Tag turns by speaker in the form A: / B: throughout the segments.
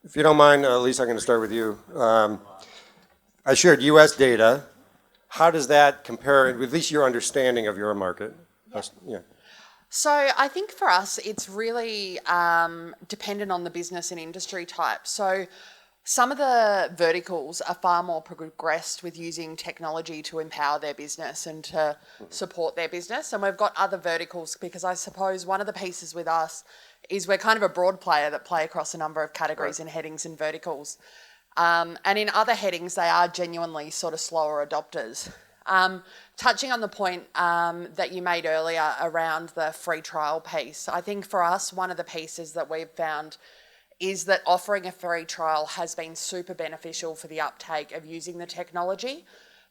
A: If you don't mind, Elise, I'm going to start with you. I shared U.S. data. How does that compare, with at least your understanding of your market? Yeah.
B: So I think for us, it's really dependent on the business and industry type. So some of the verticals are far more progressed with using technology to empower their business and to support their business. And we've got other verticals because I suppose one of the pieces with us is we're kind of a broad player that play across a number of categories and headings and verticals. And in other headings, they are genuinely sort of slower adopters. Touching on the point that you made earlier around the free trial piece, I think for us, one of the pieces that we've found is that offering a free trial has been super beneficial for the uptake of using the technology,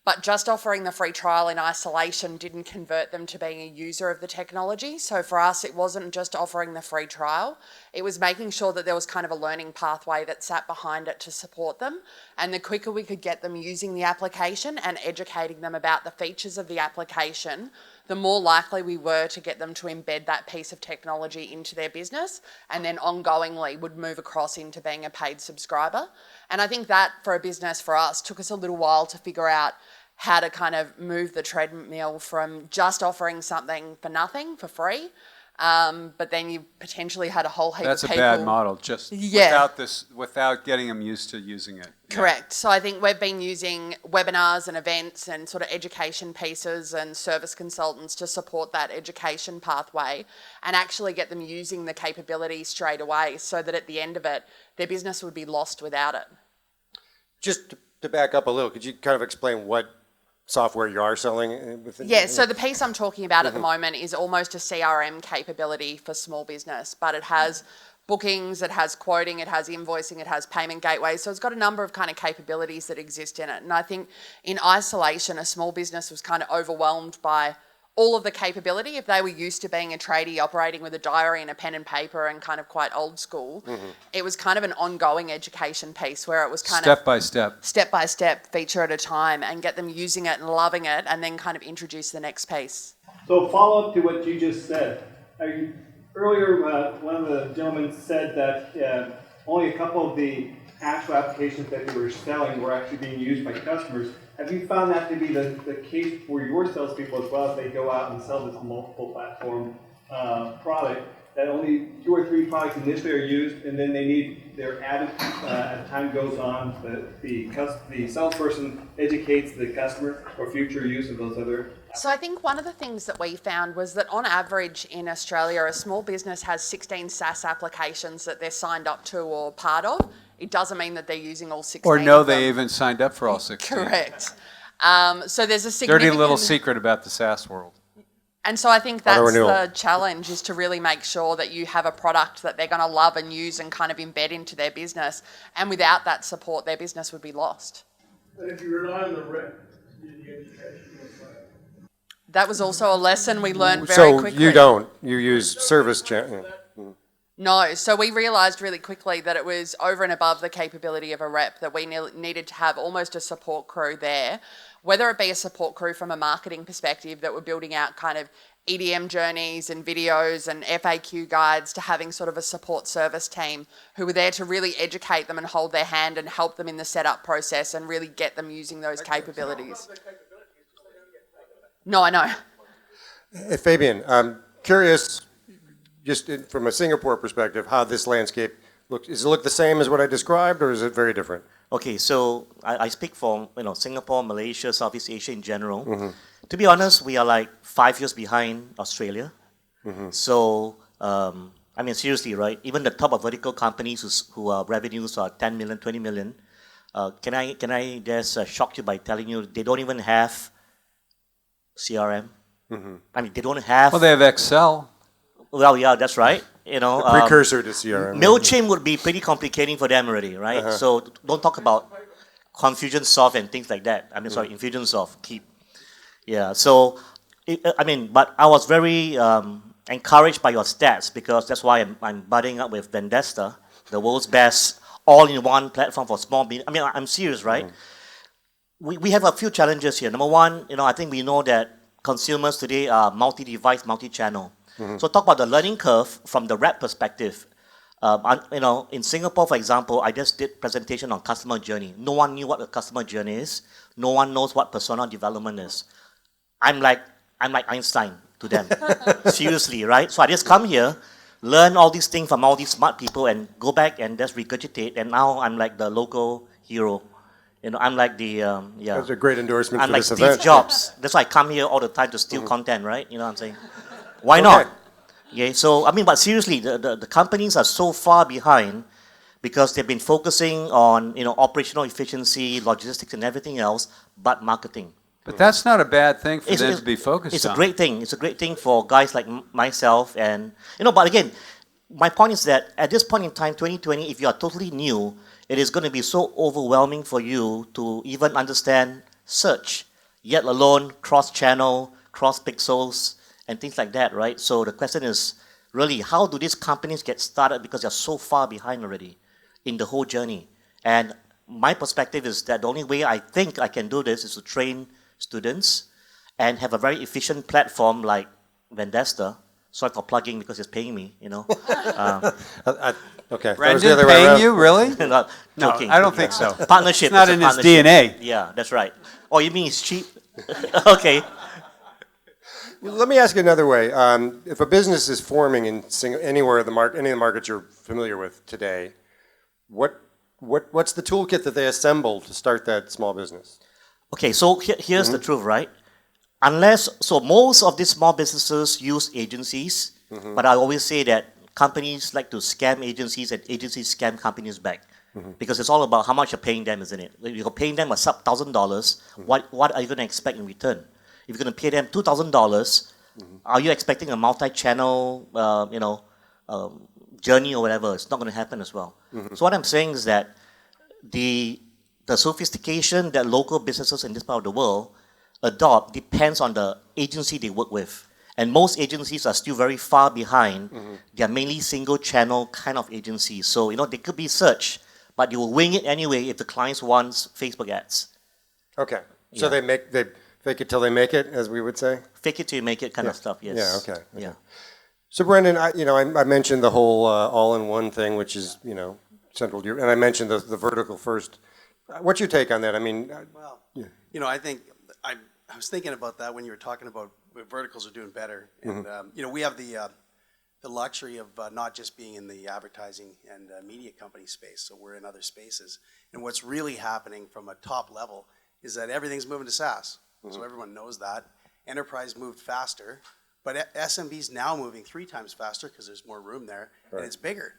B: but just offering the free trial in isolation didn't convert them to being a user of the technology. So for us, it wasn't just offering the free trial, it was making sure that there was kind of a learning pathway that sat behind it to support them. And the quicker we could get them using the application and educating them about the features of the application, the more likely we were to get them to embed that piece of technology into their business and then ongoingly would move across into being a paid subscriber. And I think that for a business for us took us a little while to figure out how to kind of move the treadmill from just offering something for nothing, for free, but then you potentially had a whole heap of people.
C: That's a bad model, just without getting them used to using it.
B: Correct. Yeah. So I think we've been using webinars and events and sort of education pieces and service consultants to support that education pathway and actually get them using the capability straight away so that at the end of it, their business would be lost without it.
A: Just to back up a little, could you kind of explain what software you are selling?
B: Yeah, so the piece I'm talking about at the moment is almost a CRM capability for small business, but it has bookings, it has quoting, it has invoicing, it has payment gateways. So it's got a number of kind of capabilities that exist in it. And I think in isolation, a small business was kind of overwhelmed by all of the capability. If they were used to being a tradie operating with a diary and a pen and paper and kind of quite old school, it was kind of an ongoing education piece where it was kind
C: step by
B: step, feature at a time, and get them using it and loving it and then kind of introduce the next piece.
D: So follow up to what you just said. Earlier, one of the gentlemen said that only a couple of the actual applications that you were selling were actually being used by customers. Have you found that to be the case for your salespeople as well as they go out and sell this multiple platform product, that only 2 or 3 products initially are used and then they're added as time goes on, the salesperson educates the customer for future use of those other?
B: So I think one of the things that we found was that on average in Australia, a small business has 16 SaaS applications that they're signed up to or part of. It doesn't mean that they're using all 16
C: Or no, they even signed up for all 16.
B: Correct. So there's a significant...
C: Dirty little secret about the SaaS world.
B: And so I think that's the challenge, is to really make sure that you have a product that they're going to love and use and kind of embed into their business. And without that support, their business would be lost.
E: But if you rely on the rep, the education was like...
B: That was also a lesson we learned very quickly.
A: So you don't. You use service channel.
B: No, so we realised really quickly that it was over and above the capability of a rep, that we needed to have almost a support crew there, whether it be a support crew from a marketing perspective that were building out kind of EDM journeys and videos and FAQ guides, to having sort of a support service team who were there to really educate them and hold their hand and help them in the setup process and really get them using those capabilities. No, I know.
A: Hey, Fabian, I'm curious, just from a Singapore perspective, how this landscape looks. Does it look the same as what I described, or is it very different?
F: Okay, so I speak for Singapore, Malaysia, Southeast Asia in general. To be honest, we are like 5 years behind Australia. So, I mean, seriously, right? Even the top of vertical companies who revenues are 10 million, 20 million, can I just shock you by telling you they don't even have CRM? I mean, they don't have...
C: Well, they have Excel.
F: Well, yeah, that's right.
A: A precursor to CRM.
F: MailChimp would be pretty complicating for them already, right? So don't talk about Confusionsoft and things like that. I mean, sorry, Infusionsoft, Keep. Yeah, so, but I was very encouraged by your stats, because that's why I'm budding up with Vendasta, the world's best all-in-one platform for small business. I mean, I'm serious, right? We have a few challenges here. Number one, I think we know that consumers today are multi-device, multi-channel. So talk about the learning curve from the rep perspective. In Singapore, for example, I just did presentation on customer journey. No one knew what a customer journey is. No one knows what persona development is. I'm like Einstein to them. Seriously, right? So I just come here, learn all these things from all these smart people, and go back and just regurgitate. And now I'm like the local hero. I'm like the
A: That's a great endorsement
F: I'm
A: for
F: like
A: this
F: Steve
A: event.
F: Jobs. That's why I come here all the time to steal content, right? You know what I'm saying? Why not? Yeah. So but seriously, the companies are so far behind because they've been focusing on operational efficiency, logistics, and everything else, but marketing.
C: But that's not a bad thing for them to be focused on.
F: It's a great thing. It's a great thing for guys like myself, and But again, my point is that at this point in time, 2020, if you are totally new, it is going to be so overwhelming for you to even understand search, yet alone cross-channel, cross-pixels, and things like that, right? So the question is really, how do these companies get started because they're so far behind already in the whole journey? And my perspective is that the only way I think I can do this is to train students and have a very efficient platform like Vendasta. Sorry for plugging because it's paying me,
A: Okay.
C: Brendan paying you, really?
F: Not
C: No,
F: joking.
C: I don't think so.
F: Partnership.
C: It's not
F: a
C: in his
F: partnership.
C: DNA.
F: Yeah, that's right. Oh, you mean it's cheap? Okay.
A: Let me ask you another way. If a business is forming in anywhere of any of the markets you're familiar with today, what's the toolkit that they assemble to start that small business?
F: Okay, so here's the truth, right? Most of these small businesses use agencies, but I always say that companies like to scam agencies and agencies scam companies back. Because it's all about how much you're paying them, isn't it? If you're paying them a sub $1,000, what are you going to expect in return? If you're going to pay them $2,000, are you expecting a multi-channel, journey or whatever? It's not going to happen as well. So what I'm saying is that the sophistication that local businesses in this part of the world adopt depends on the agency they work with. And most agencies are still very far behind. They are mainly single channel kind of agencies. So, they could be search, but you will wing it anyway if the clients wants Facebook ads.
A: Okay. So they fake it till they make it, as we would say?
F: Fake it till you make it kind of stuff, yes.
A: Yeah, okay.
F: Yeah.
A: So Brendan, I mentioned the whole all-in-one thing, which is, central to your, and I mentioned the vertical first. What's your take on that? I mean,
G: Well, I think I was thinking about that when you were talking about verticals are doing better, and we have the luxury of not just being in the advertising and media company space, so we're in other spaces. And what's really happening from a top level is that everything's moving to SaaS, so everyone knows that. Enterprise moved faster, but SMB's now moving 3 times faster because there's more room there, and it's bigger.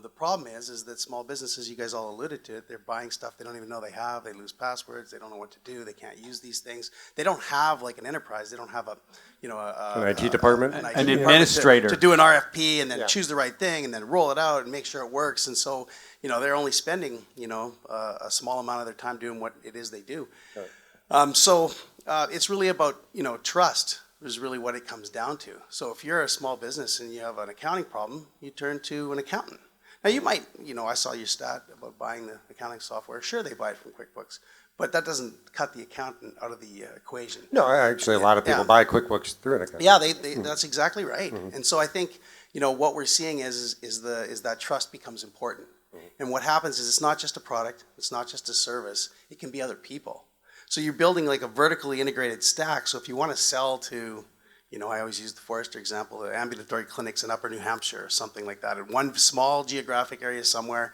G: The problem is that small businesses, you guys all alluded to it, they're buying stuff they don't even know they have, they lose passwords, they don't know what to do, they can't use these things. They don't have like an enterprise, they don't have
A: an IT department?
G: An IT
C: An
G: department
C: administrator.
G: to do an RFP and then choose the right thing and then roll it out and make sure it works. And so, they're only spending, a small amount of their time doing what it is they do. So it's really about, trust is really what it comes down to. So if you're a small business and you have an accounting problem, you turn to an accountant. Now you might, I saw your stat about buying the accounting software. Sure, they buy it from QuickBooks, but that doesn't cut the accountant out of the equation.
A: No, actually a lot of people buy QuickBooks through an account.
G: Yeah, that's exactly right. And so I think, what we're seeing is that trust becomes important. And what happens is it's not just a product, it's not just a service, it can be other people. So you're building like a vertically integrated stack. So if you want to sell to, I always use the Forrester example, the ambulatory clinics in Upper New Hampshire or something like that. In one small geographic area somewhere,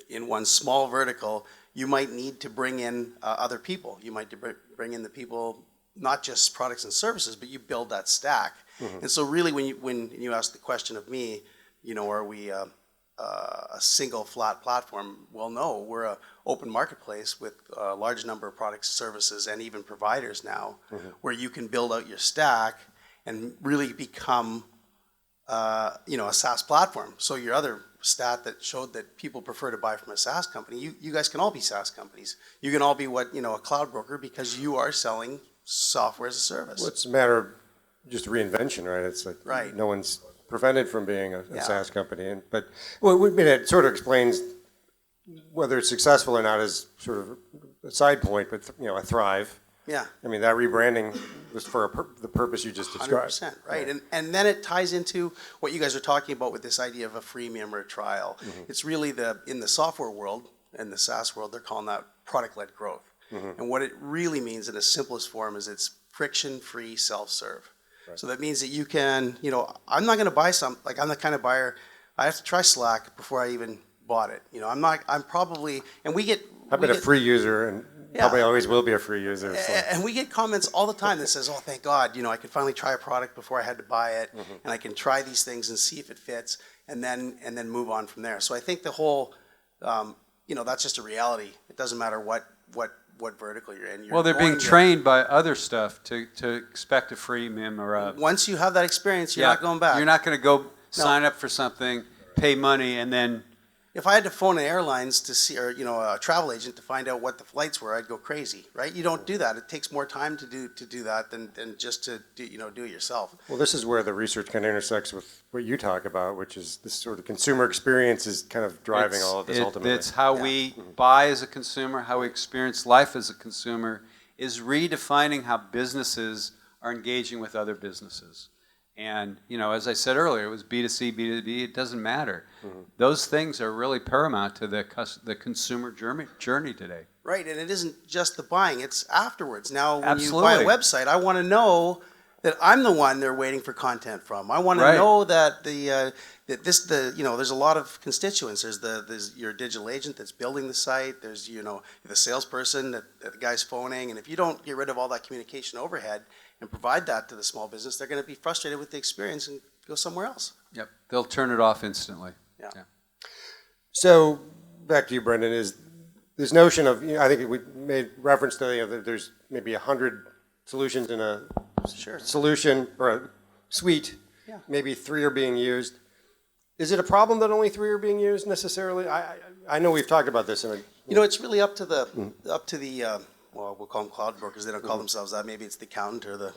G: in one small vertical, you might need to bring in other people. You might bring in the people, not just products and services, but you build that stack. And so really when you ask the question of me, are we a single flat platform? Well, no, we're an open marketplace with a large number of products, services, and even providers now, where you can build out your stack and really become, a SaaS platform. So your other stat that showed that people prefer to buy from a SaaS company, you guys can all be SaaS companies. You can all be a cloud broker because you are selling software as a service.
A: Well, it's a matter of just reinvention, right? It's like no one's prevented from being a SaaS company. But it sort of explains whether it's successful or not is sort of a side point, but a Thrive,
G: Yeah.
A: I mean, that rebranding was for the purpose you just described.
G: 100%, right. And then it ties into what you guys are talking about with this idea of a freemium or a trial. It's really in the software world, in the SaaS world, they're calling that product-led growth. And what it really means in its simplest form is it's friction-free self-serve. Right. So that means that you can, I'm not going to buy I'm the kind of buyer, I have to try Slack before I even bought it. I'm probably, and we get...
A: I've been a free user and probably always will be a free user. So.
G: And we get comments all the time that says, oh, thank God, I could finally try a product before I had to buy it, and I can try these things and see if it fits, and then move on from there. So I think the whole, that's just a reality. It doesn't matter what vertical you're in.
C: Well, they're being trained by other stuff to expect a freemium or a...
G: Once you have that experience, you're not going back.
C: You're not going to go sign up for something, pay money, and then...
G: If I had to phone an airlines to see, or a travel agent to find out what the flights were, I'd go crazy, right? You don't do that. It takes more time to do that than just to do it yourself.
A: Well, this is where the research kind of intersects with what you talk about, which is this sort of consumer experience is kind of driving all of this ultimately.
C: It's how we buy as a consumer, how we experience life as a consumer, is redefining how businesses are engaging with other businesses. And, as I said earlier, it was B2C, B2B, it doesn't matter. Those things are really paramount to the consumer journey today.
G: Right, and it isn't just the buying, it's afterwards. Now, when you buy a website, I want to know that I'm the one they're waiting for content from. I want to know that there's a lot of constituents. There's your digital agent that's building the site. There's the salesperson that the guy's phoning, and if you don't get rid of all that communication overhead and provide that to the small business, they're going to be frustrated with the experience and go somewhere else.
C: Yep, they'll turn it off instantly.
G: Yeah.
A: So back to you, Brendan. Is this notion of I think we made reference to that there's maybe 100 solutions in a solution or a suite.
G: Yeah.
A: Maybe 3 are being used. Is it a problem that only 3 are being used necessarily? I know we've talked about this.
G: It's really up to the well, we'll call them cloud brokers. They don't call themselves that. Maybe it's the accountant or the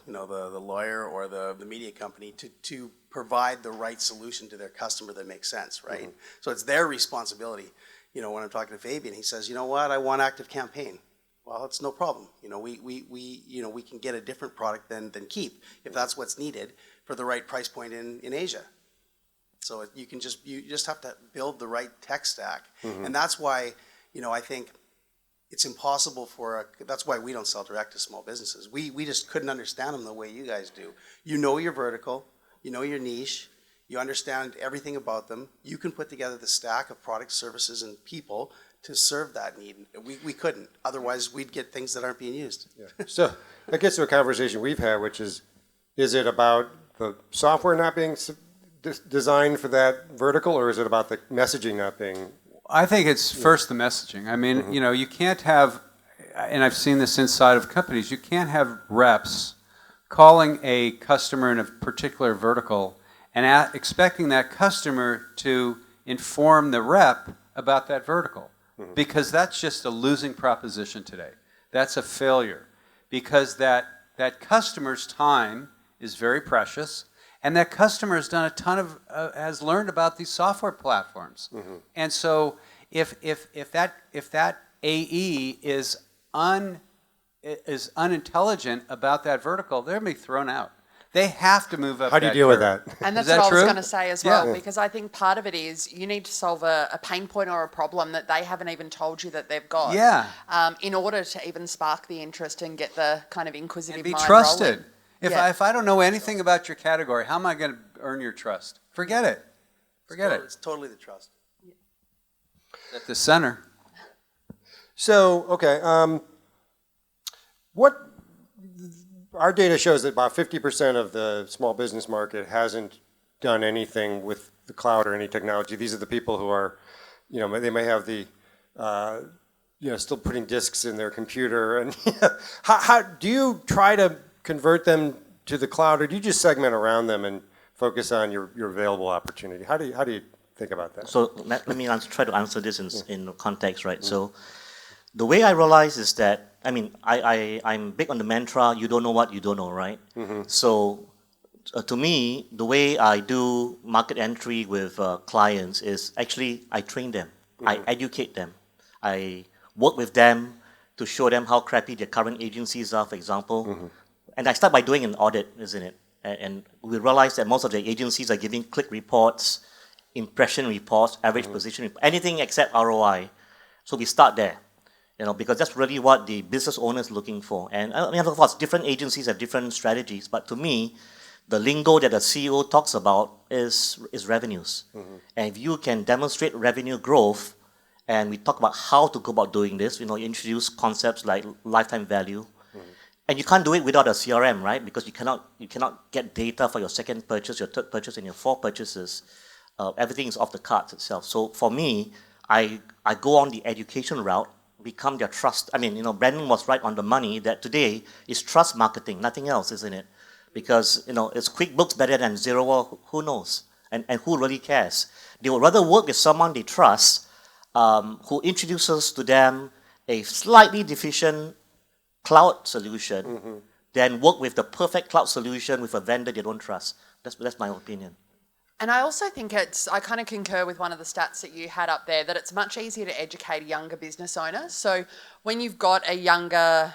G: lawyer or the media company to provide the right solution to their customer that makes sense, right? So it's their responsibility. When I'm talking to Fabian, he says, you know what, I want Active Campaign. Well, it's no problem. We can get a different product than Keep if that's what's needed for the right price point in Asia. So you just have to build the right tech stack, and that's why I think it's impossible that's why we don't sell direct to small businesses. We just couldn't understand them the way you guys do. Your vertical, your niche, you understand everything about them. You can put together the stack of products, services, and people to serve that need. We couldn't. Otherwise, we'd get things that aren't being used.
A: Yeah. So that gets to a conversation we've had, which is it about the software not being designed for that vertical, or is it about the messaging not being?
C: I think it's first the messaging. I mean, you can't have, and I've seen this inside of companies, you can't have reps calling a customer in a particular vertical and expecting that customer to inform the rep about that vertical. Because that's just a losing proposition today. That's a failure. Because that customer's time is very precious, and that customer has done a ton has learned about these software platforms. And so if that AE is unintelligent about that vertical, they're going to be thrown out. They have to move up.
A: How do you deal with that?
B: And that's what I was going to say as well, because I think part of it is you need to solve a pain point or a problem that they haven't even told you that they've got.
C: Yeah.
B: In order to even spark the interest and get the kind of inquisitive
C: and be
B: mind
C: trusted.
B: rolling.
C: If I don't know anything about your category, how am I going to earn your trust? Forget it. Forget it.
G: It's totally the trust.
C: At the center.
A: So, okay. Our data shows that about 50% of the small business market hasn't done anything with the cloud or any technology. These are the people who are, they may have the, still putting disks in their computer. And how do you try to convert them to the cloud, or do you just segment around them and focus on your available opportunity? How do you think about that?
F: So let me try to answer this in context, right? So the way I realize is that, I'm big on the mantra, you don't know what you don't know, right? So to me, the way I do market entry with clients is actually I train them, I educate them, I work with them to show them how crappy their current agencies are, for example. And I start by doing an audit, isn't it? And we realize that most of the agencies are giving click reports, impression reports, average position, anything except ROI. So we start there, because that's really what the business owner is looking for. And I mean, of course, different agencies have different strategies, but to me, the lingo that the CEO talks about is revenues. And if you can demonstrate revenue growth, and we talk about how to go about doing this, you introduce concepts like lifetime value, and you can't do it without a CRM, right? Because you cannot get data for your second purchase, your third purchase, and your fourth purchases. Everything is off the cards itself. So for me, I go on the education route, become their trust. I mean, Brandon was right on the money that today is trust marketing, nothing else, isn't it? Because, it's QuickBooks better than Xero, or who knows? And who really cares? They would rather work with someone they trust, who introduces to them a slightly deficient cloud solution, than work with the perfect cloud solution with a vendor they don't trust. That's my opinion.
B: And I also think I kind of concur with one of the stats that you had up there, that it's much easier to educate a younger business owner. So when you've got a younger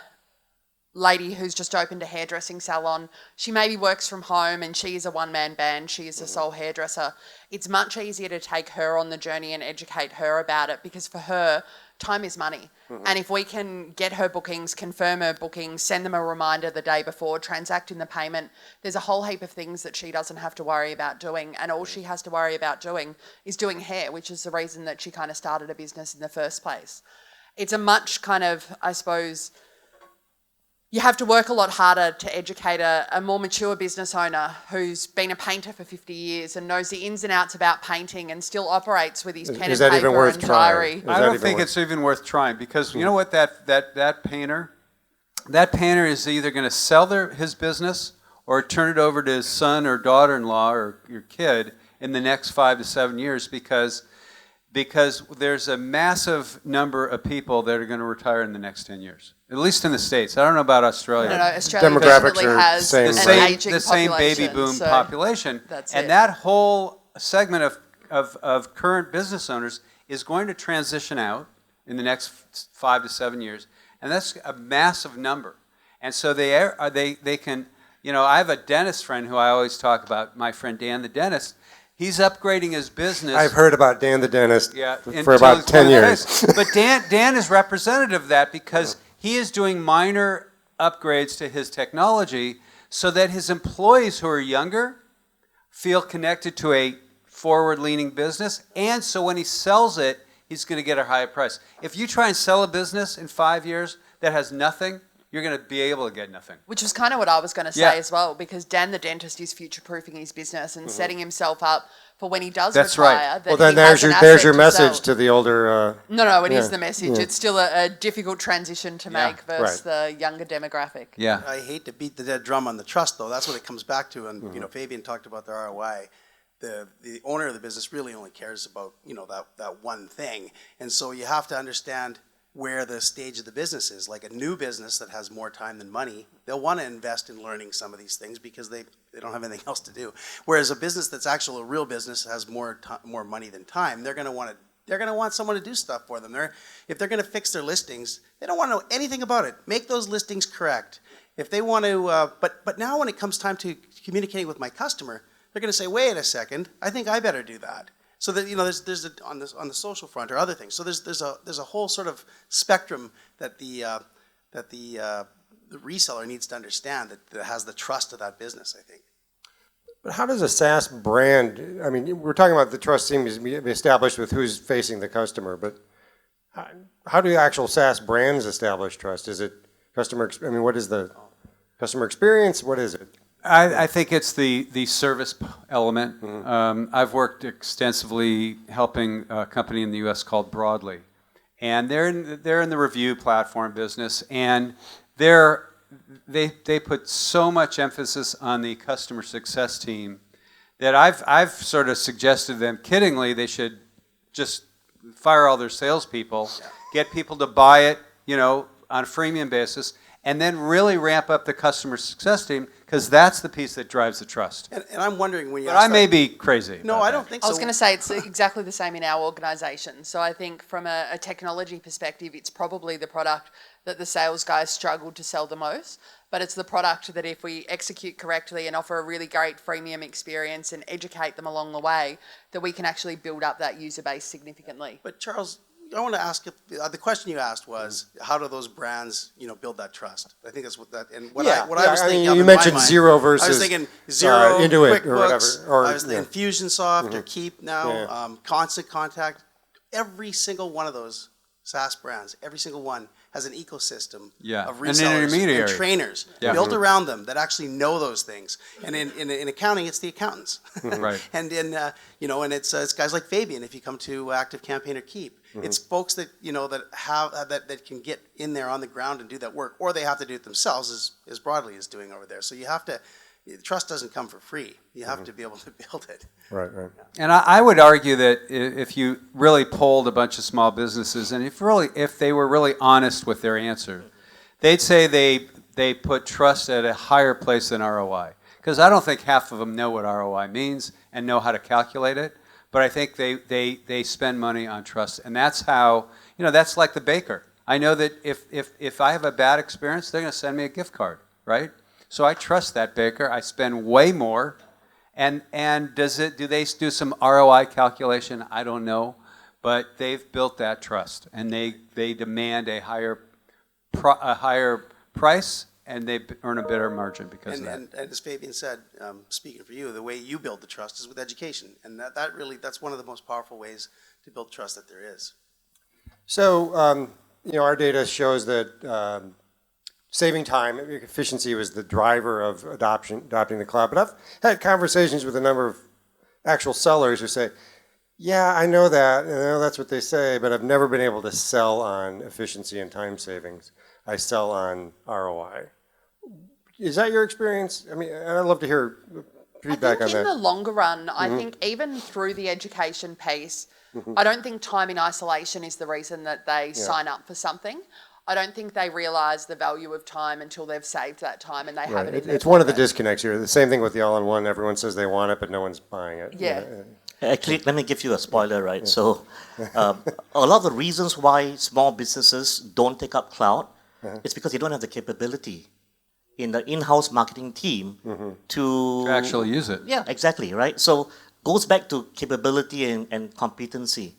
B: lady who's just opened a hairdressing salon, she maybe works from home and she is a one-man band, she is a sole hairdresser, it's much easier to take her on the journey and educate her about it, because for her, time is money. And if we can get her bookings, confirm her bookings, send them a reminder the day before, transact in the payment, there's a whole heap of things that she doesn't have to worry about doing. And all she has to worry about doing is doing hair, which is the reason that she kind of started a business in the first place. It's a much kind of, I suppose, you have to work a lot harder to educate a more mature business owner who's been a painter for 50 years and knows the ins and outs about painting and still operates with his pen and paper and diary.
C: I don't think it's even worth trying, because you know what, that painter is either going to sell his business or turn it over to his son or daughter-in-law or your kid in the next 5 to 7 years, because there's a massive number of people that are going to retire in the next 10 years. At least in the States. I don't know about Australia.
B: No, Australia
A: Demographics
B: definitely
A: are
B: has
A: same,
B: an
A: right?
B: aging
C: the same
B: population,
C: baby boom
B: so
C: population.
B: that's
C: and
B: it.
C: that whole segment of current business owners is going to transition out in the next 5 to 7 years. And that's a massive number. And so they can, I have a dentist friend who I always talk about, my friend Dan the dentist. He's upgrading his business.
A: I've heard about Dan the dentist for
C: until
A: about
C: he's
A: 10
C: going
A: years.
C: But Dan is representative of that, because he is doing minor upgrades to his technology so that his employees who are younger feel connected to a forward-leaning business, and so when he sells it, he's going to get a higher price. If you try and sell a business in 5 years that has nothing, you're going to be able to get nothing.
B: Which was kind of what I was going to say as well, because Dan the dentist is future-proofing his business and setting himself up for when he does retire.
A: Well, then there's your message to the older.
B: No, it is the message. Yeah. It's still a difficult transition to make versus the younger demographic.
C: Yeah.
G: I hate to beat the dead drum on the trust, though. That's what it comes back to. And Fabian talked about the ROI. The owner of the business really only cares about that one thing, and so you have to understand where the stage of the business is. Like a new business that has more time than money, they'll want to invest in learning some of these things because they don't have anything else to do. Whereas a business that's actually a real business has more money than time, they're going to want someone to do stuff for them. If they're going to fix their listings, they don't want to know anything about it. Make those listings correct. If they want to, but now when it comes time to communicating with my customer, they're going to say, wait a second, I think I better do that. So that there's on the social front or other things. So there's a whole sort of spectrum that the reseller needs to understand that has the trust of that business, I think.
A: But how does a SaaS brand? I mean, we're talking about the trust seems to be established with who's facing the customer, but how do actual SaaS brands establish trust? Is it customer? I mean, what is the customer experience? What is it?
C: I think it's the service element. I've worked extensively helping a company in the U.S. called Broadly, and they're in the review platform business, and they put so much emphasis on the customer success team that I've sort of suggested to them kiddingly they should just fire all their salespeople, get people to buy it, on a freemium basis, and then really ramp up the customer success team, because that's the piece that drives the trust.
G: And I'm wondering when you
C: But
G: ask
C: I may
G: that-
C: be crazy.
G: No,
C: about
G: I
C: that.
G: don't think
B: I
G: so.
B: was going to say it's exactly the same in our organisation. So I think from a technology perspective, it's probably the product that the sales guys struggled to sell the most. But it's the product that if we execute correctly and offer a really great freemium experience and educate them along the way, that we can actually build up that user base significantly.
G: But Charles, I want to ask if, the question you asked was, how do those brands, build that trust? I think that's what that, and what I was thinking of
A: you
G: in my
A: mentioned
G: mind,
A: Xero
G: I was
A: versus
G: thinking Xero,
A: Intuit
G: QuickBooks,
A: or whatever, or,
G: I was thinking Infusionsoft or Keep now,
A: Yeah.
G: Constant Contact. Every single one of those SaaS brands, every single one has an ecosystem
C: Yeah,
G: of
C: an
G: resellers
C: intermediary.
G: and trainers
C: Yeah.
G: built around them that actually know those things. And in accounting, it's the accountants.
C: Right.
G: And and it's guys like Fabian. If you come to Active Campaign or Keep, it's folks that that have that can get in there on the ground and do that work, or they have to do it themselves, as Broadly is doing over there. So you have to. Trust doesn't come for free. You have to be able to build it.
A: Right.
C: And I would argue that if you really polled a bunch of small businesses, and if they were really honest with their answer, they'd say they put trust at a higher place than ROI. Because I don't think half of them know what ROI means and know how to calculate it. But I think they spend money on trust, and that's how that's like the baker. I know that if I have a bad experience, they're going to send me a gift card, right? So I trust that baker. I spend way more. And do they do some ROI calculation? I don't know. But they've built that trust, and they demand a higher price, and they earn a better margin because of that.
G: And as Fabian said, speaking for you, the way you build the trust is with education. And that's one of the most powerful ways to build trust that there is.
A: So, our data shows that saving time, efficiency was the driver of adopting the cloud. But I've had conversations with a number of actual sellers who say, yeah, I know that, that's what they say, but I've never been able to sell on efficiency and time savings. I sell on ROI. Is that your experience? I mean, I'd love to hear feedback on
B: I think in
A: that.
B: the longer run, I think even through the education piece, I don't think time in isolation is the reason that they sign up for something. I don't think they realise the value of time until they've saved that time and they have it in their
A: It's one of the
B: pocket.
A: disconnects here. The same thing with the all-in-one. Everyone says they want it, but no one's buying it.
B: Yeah.
F: Actually, let me give you a spoiler, right? So, a lot of the reasons why small businesses don't take up cloud is because they don't have the capability in the in-house marketing team to
C: actually use it.
F: Yeah, exactly, right? So, goes back to capability and competency.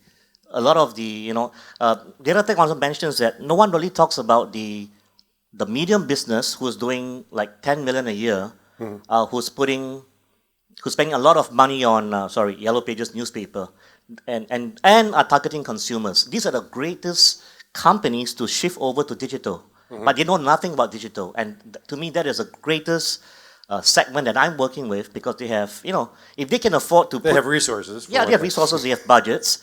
F: A lot of the other thing I want to mention is that no one really talks about the medium business who's doing like 10 million a year, who's spending a lot of money on Yellow Pages newspaper, and are targeting consumers. These are the greatest companies to shift over to digital, but they know nothing about digital. And to me, that is the greatest segment that I'm working with, because they have, if they can afford to
A: They have resources.
F: yeah, they have resources, they have budgets.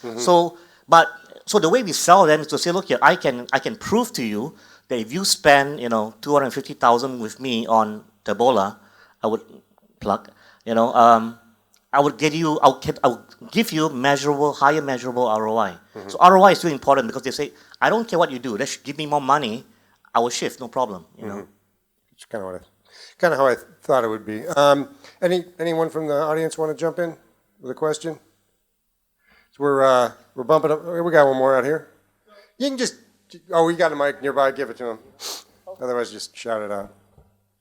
F: So the way we sell them is to say, look here, I can prove to you that if you spend 250,000 with me on Taboola, I would plug, I would give you higher measurable ROI. So ROI is still important, because they say, I don't care what you do, just give me more money, I will shift, no problem.
A: It's kind of how I thought it would be. Anyone from the audience want to jump in with a question? So we're bumping up. We got one more out here. You can just. Oh, we got a mic nearby. Give it to him. Otherwise, just shout it out.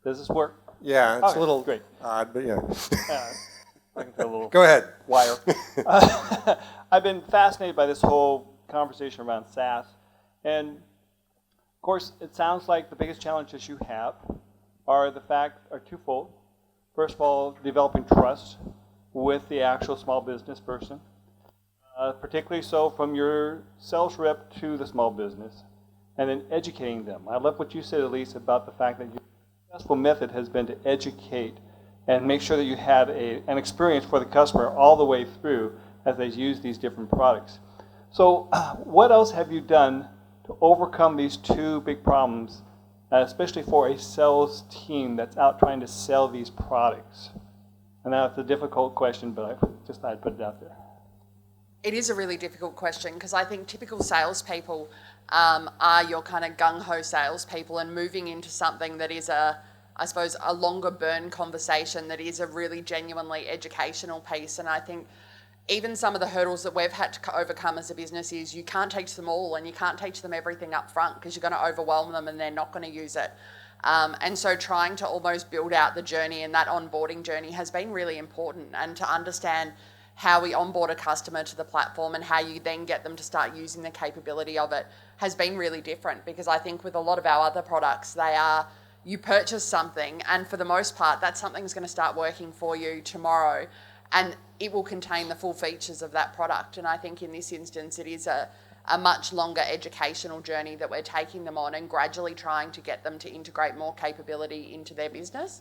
H: Does this work?
A: Yeah, it's
H: Okay,
A: a little
H: great.
A: odd, but yeah.
H: I can put a little
A: Go ahead.
H: wire. I've been fascinated by this whole conversation around SaaS. And of course, it sounds like the biggest challenges you have are twofold. First of all, developing trust with the actual small business person, particularly so from your sales rep to the small business, and then educating them. I love what you said, Elise, about the fact that your successful method has been to educate and make sure that you had an experience for the customer all the way through as they use these different products. So what else have you done to overcome these two big problems, especially for a sales team that's out trying to sell these products? And that's a difficult question, but I just thought I'd put it out there.
B: It is a really difficult question, because I think typical salespeople are your kind of gung-ho salespeople, and moving into something that is a I suppose, a longer burn conversation that is a really genuinely educational piece. And I think even some of the hurdles that we've had to overcome as a business is you can't teach them all and you can't teach them everything up front because you're going to overwhelm them and they're not going to use it. And so trying to almost build out the journey and that onboarding journey has been really important, and to understand how we onboard a customer to the platform and how you then get them to start using the capability of it has been really different, because I think with a lot of our other products, you purchase something and for the most part that something's going to start working for you tomorrow and it will contain the full features of that product. And I think in this instance it is a much longer educational journey that we're taking them on and gradually trying to get them to integrate more capability into their business.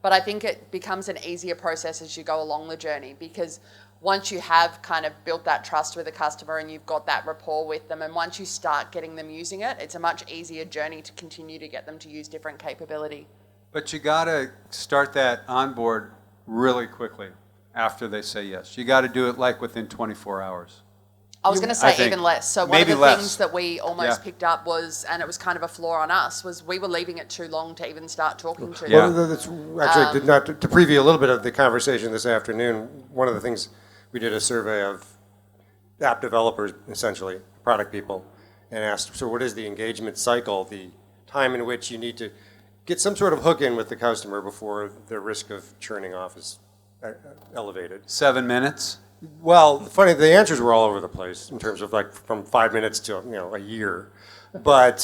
B: But I think it becomes an easier process as you go along the journey, because once you have kind of built that trust with a customer and you've got that rapport with them, and once you start getting them using it, it's a much easier journey to continue to get them to use different capability.
C: But you got to start that onboard really quickly after they say yes. You got to do it like within 24 hours.
B: I was going to say even less. So one of the things that we almost picked up was, and it was kind of a flaw on us, was we were leaving it too long to even start talking to them.
A: Well, that's actually to preview a little bit of the conversation this afternoon. One of the things, we did a survey of app developers, essentially product people, and asked, so what is the engagement cycle, the time in which you need to get some sort of hook in with the customer before the risk of churning off is elevated?
C: 7 minutes.
A: Well, the answers were all over the place in terms of like from 5 minutes to a year, but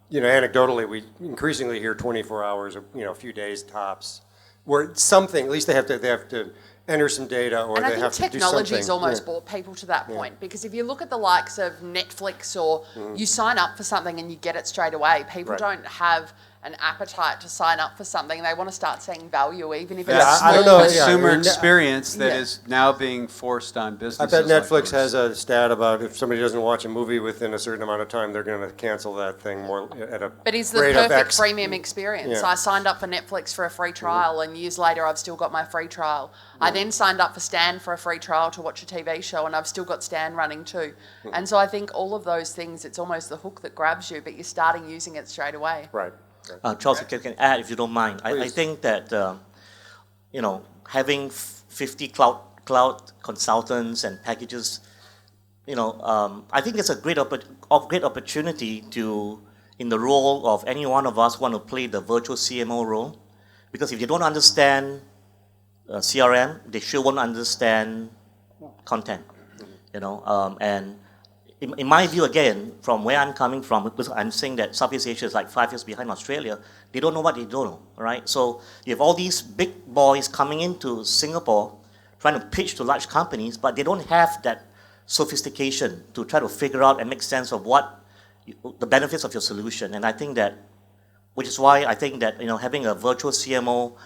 A: anecdotally we increasingly hear 24 hours, a few days tops, where something, at least they have to enter some data or
B: and
A: they have to do something.
B: I think technology's almost brought people to that point, because if you look at the likes of Netflix or you sign up for something and you get it straight away, people don't have an appetite to sign up for something. They want to start seeing value, even if it's small.
A: I don't know.
C: Consumer experience that is now being forced on businesses.
A: I bet Netflix has a stat about if somebody doesn't watch a movie within a certain amount of time, they're going to cancel that thing more at a
B: But it's the
A: rate of
B: perfect
A: X.
B: freemium experience. I signed up for Netflix for a free trial, and years later I've still got my free trial. I then signed up for Stan for a free trial to watch a TV show, and I've still got Stan running too. And so I think all of those things, it's almost the hook that grabs you, but you're starting using it straight away.
A: Right.
F: Charles, if I can add, if you don't mind, I think that having 50 cloud consultants and packages, I think it's a great opportunity to, in the role of any one of us, want to play the virtual CMO role, because if you don't understand CRM, they sure won't understand content, and in my view, again, from where I'm coming from, because I'm saying that Southeast Asia is like 5 years behind Australia, they don't know what they don't know, right? So you have all these big boys coming into Singapore, trying to pitch to large companies, but they don't have that sophistication to try to figure out and make sense of what the benefits of your solution. And I think that, which is why I think that having a virtual CMO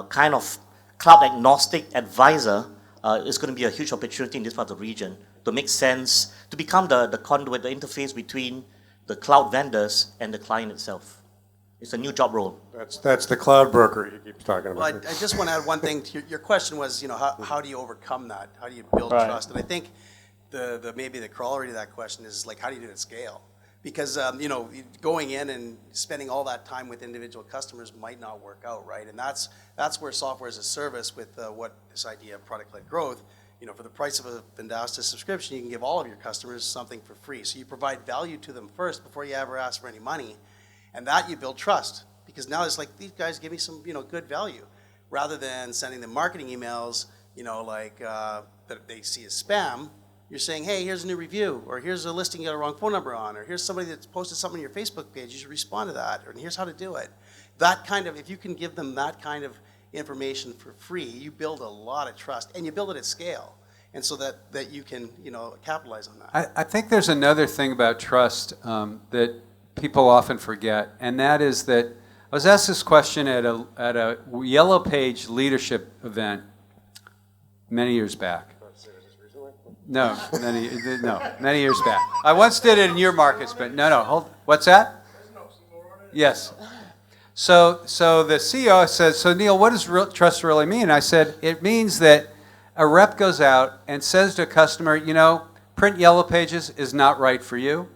F: kind of cloud agnostic advisor is going to be a huge opportunity in this part of the region, to make sense, to become the conduit, the interface between the cloud vendors and the client itself. It's a new job role.
A: That's the cloud broker he keeps talking about.
G: Well, I just want to add one thing. Your question was, how do you overcome that? How do you build trust? And I think maybe the corollary to that question is like, how do you do it at scale? Because going in and spending all that time with individual customers might not work out, right? And that's where software as a service, with what this idea of product-led growth, for the price of a Vendasta subscription, you can give all of your customers something for free. So you provide value to them first before you ever ask for any money, and that you build trust, because now it's like, these guys give me some good value, rather than sending them marketing emails that they see as spam. You're saying, hey, here's a new review, or here's a listing you got a wrong phone number on, or here's somebody that's posted something on your Facebook page, you should respond to that, or here's how to do it. That kind of, if you can give them that kind of information for free, you build a lot of trust, and you build it at scale, and so that you can capitalize on that.
C: I think there's another thing about trust that people often forget, and that is that I was asked this question at a Yellow Page leadership event many years back. No, many years back. I once did it in your markets, but hold. What's that? Yes. So the CEO says, so Neal, what does trust really mean? I said, it means that a rep goes out and says to a customer, print Yellow Pages is not right for you.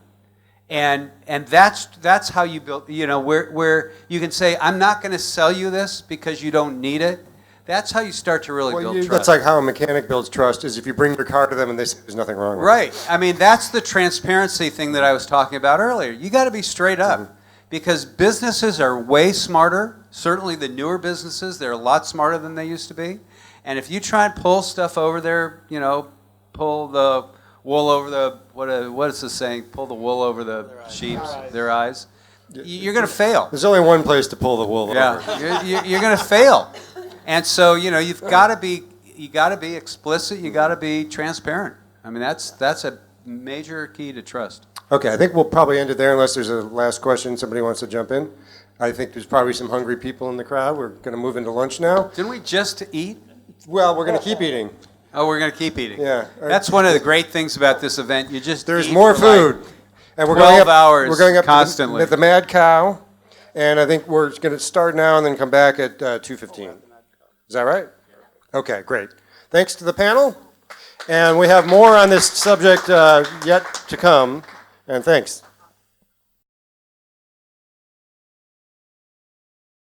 C: And that's how you build, where you can say, I'm not going to sell you this because you don't need it. That's how you start to really build trust.
A: That's like how a mechanic builds trust, is if you bring your car to them and they say there's nothing wrong with it.
C: Right. I mean, that's the transparency thing that I was talking about earlier. You got to be straight up because businesses are way smarter. Certainly the newer businesses, they're a lot smarter than they used to be. And if you try and pull stuff over their, pull the wool over the, what is the saying? Pull the wool over the sheep's, their eyes. You're going to fail.
A: There's only one place to pull the wool over.
C: Yeah, you're going to fail. And so, you've got to be explicit. You got to be transparent. I mean, that's a major key to trust.
A: Okay, I think we'll probably end it there unless there's a last question. Somebody wants to jump in. I think there's probably some hungry people in the crowd. We're going to move into lunch now.
C: Didn't we just eat?
A: Well, we're going to keep eating.
C: Oh, we're going to keep eating.
A: Yeah.
C: That's one of the great things about this event. You just
A: There's
C: eat
A: more
C: for
A: food.
C: like
A: And we're
C: 12
A: going up,
C: hours
A: we're going up
C: constantly.
A: to the Mad Cow. And I think we're going to start now and then come back at 2:15. Is that right? Okay, great. Thanks to the panel. And we have more on this subject yet to come. And thanks.